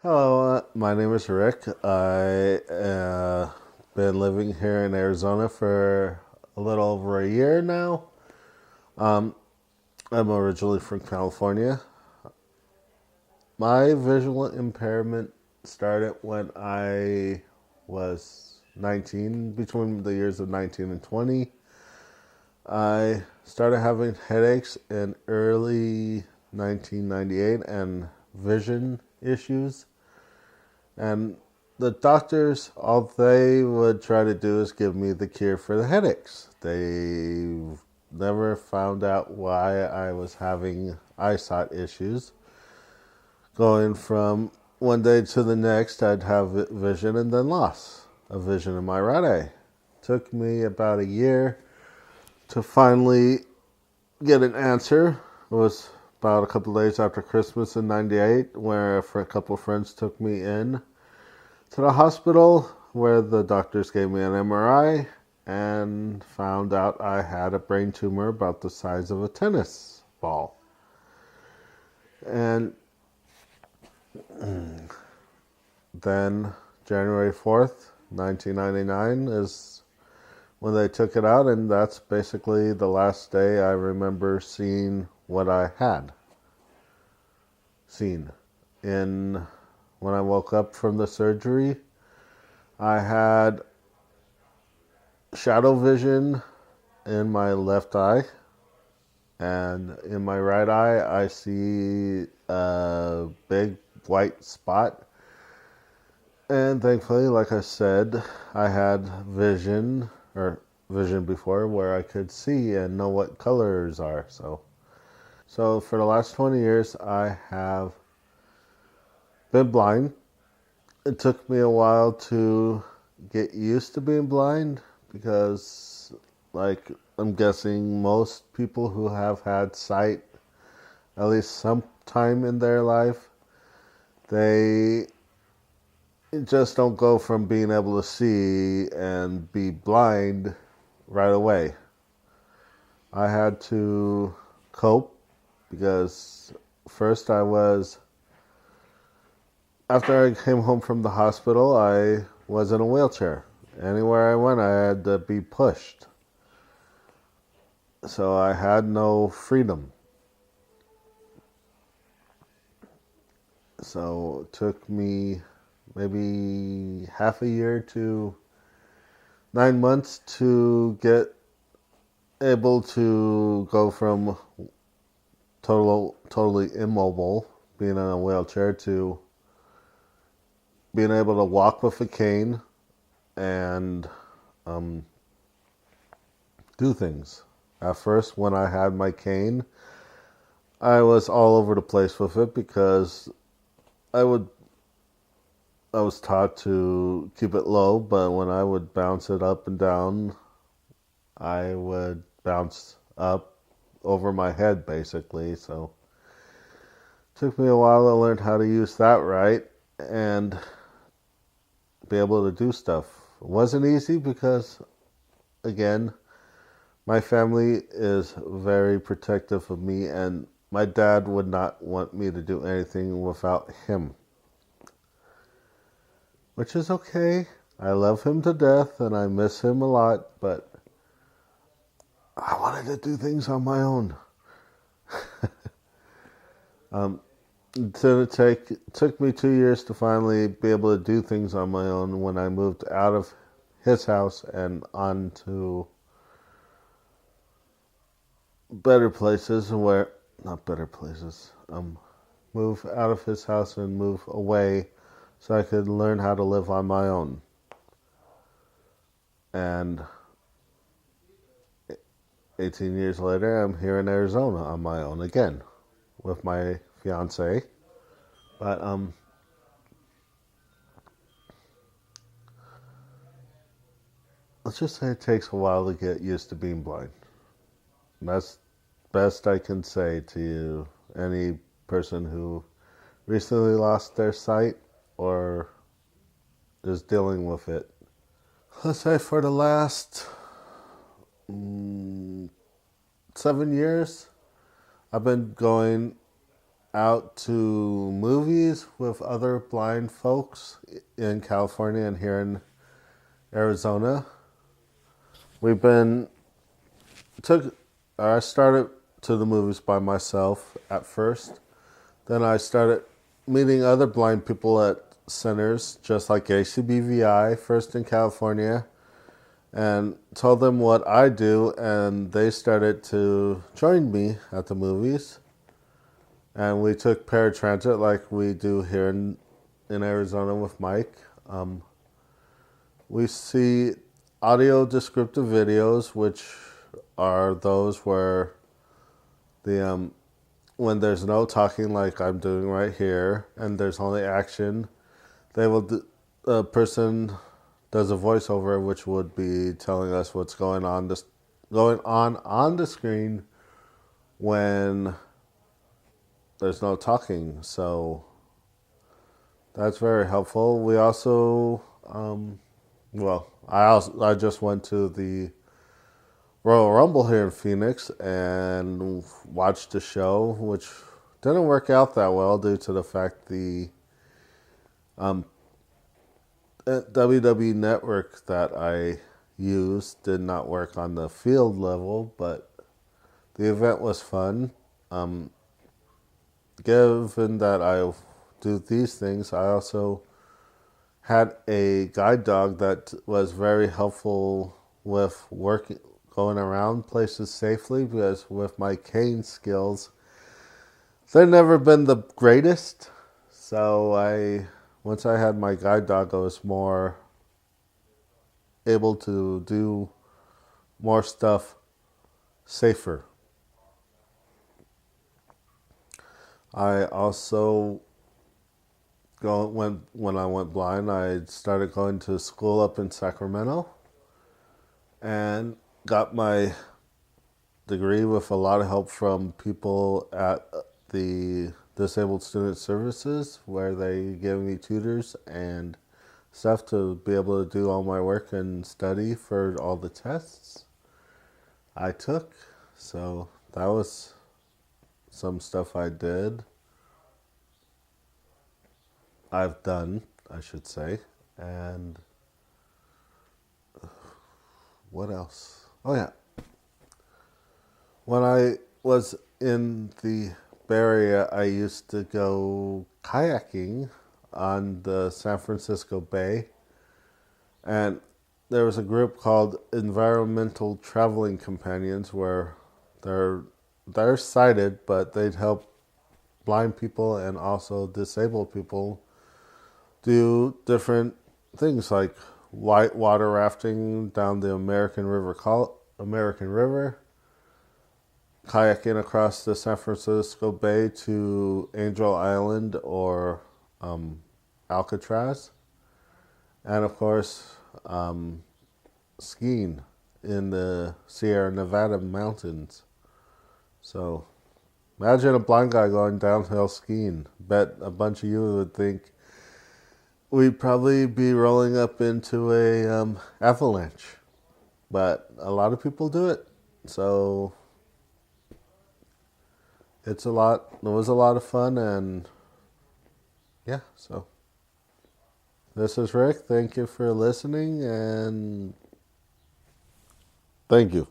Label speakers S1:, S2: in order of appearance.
S1: Hello, my name is Rick. I been living here in Arizona for a little over a year now. Um, I'm originally from California. My visual impairment started when I was 19, between the years of 19 and 20. I started having headaches in early 1998 and vision issues. And the doctors, all they would try to do is give me the cure for the headaches. They never found out why I was having eyesight issues. Going from one day to the next, I'd have vision and then loss of vision in my right eye. Took me about a year to finally get an answer. It was about a couple of days after Christmas in '98, where a couple of friends took me in to the hospital where the doctors gave me an MRI and found out I had a brain tumor about the size of a tennis ball. And then January 4th, 1999 is when they took it out, and that's basically the last day I remember seeing what I had seen. In When I woke up from the surgery, I had shadow vision in my left eye, and in my right eye, I see a big white spot. And thankfully, like I said, I had vision before where I could see and know what colors are. So for the last 20 years, I have been blind. It took me a while to get used to being blind because, like, I'm guessing most people who have had sight at least some time in their life, they just don't go from being able to see and be blind right away. I had to cope because first after I came home from the hospital, I was in a wheelchair. Anywhere I went, I had to be pushed. So I had no freedom. So it took me maybe half a year to 9 months to get able to go from totally immobile, being in a wheelchair, to being able to walk with a cane and um, do things. At first, when I had my cane, I was all over the place with it because I would I was taught to keep it low, but when I would bounce it up and down, I would bounce up over my head basically. So it took me a while to learn how to use that right and be able to do stuff. It wasn't easy because, again, my family is very protective of me, and my dad would not want me to do anything without him, which is okay. I love him to death and I miss him a lot, but I wanted to do things on my own. um, so it took me 2 years to finally be able to do things on my own when I moved out of his house and onto better places where, not better places, move out of his house and move away so I could learn how to live on my own. And 18 years later, I'm here in Arizona on my own again with my fiance. But let's just say it takes a while to get used to being blind. And that's best I can say to you, any person who recently lost their sight or is dealing with it. Let's say for the last 7 years, I've been going out to movies with other blind folks in California and here in Arizona. We've been I started to the movies by myself at first. Then I started meeting other blind people at centers, just like ACBVI, first in California, and told them what I do, and they started to join me at the movies. And we took paratransit like we do here in Arizona with Mike. We see audio descriptive videos, which are those where the when there's no talking like I'm doing right here, and there's only action, a person does a voiceover, which would be telling us what's going on the screen when there's no talking. So that's very helpful. We also, I just went to the Royal Rumble here in Phoenix and watched the show, which didn't work out that well due to the fact the WWE network that I used did not work on the field level, but the event was fun. Given that I do these things, I also had a guide dog that was very helpful with going around places safely, because with my cane skills, they've never been the greatest. So once I had my guide dog, I was more able to do more stuff safer. I also when I went blind, I started going to school up in Sacramento and got my degree with a lot of help from people at the Disabled Student Services, where they gave me tutors and stuff to be able to do all my work and study for all the tests I took. So that was some stuff I've done, I should say. And what else? Oh yeah. When I was in the Bay Area, I used to go kayaking on the San Francisco Bay. And there was a group called Environmental Traveling Companions, where they're sighted, but they'd help blind people and also disabled people do different things like white water rafting down the American River, kayaking across the San Francisco Bay to Angel Island or Alcatraz, and of course skiing in the Sierra Nevada mountains. So imagine a blind guy going downhill skiing. Bet a bunch of you would think we'd probably be rolling up into a avalanche. But a lot of people do it. So it was a lot of fun, and yeah, so this is Rick. Thank you for listening, and thank you.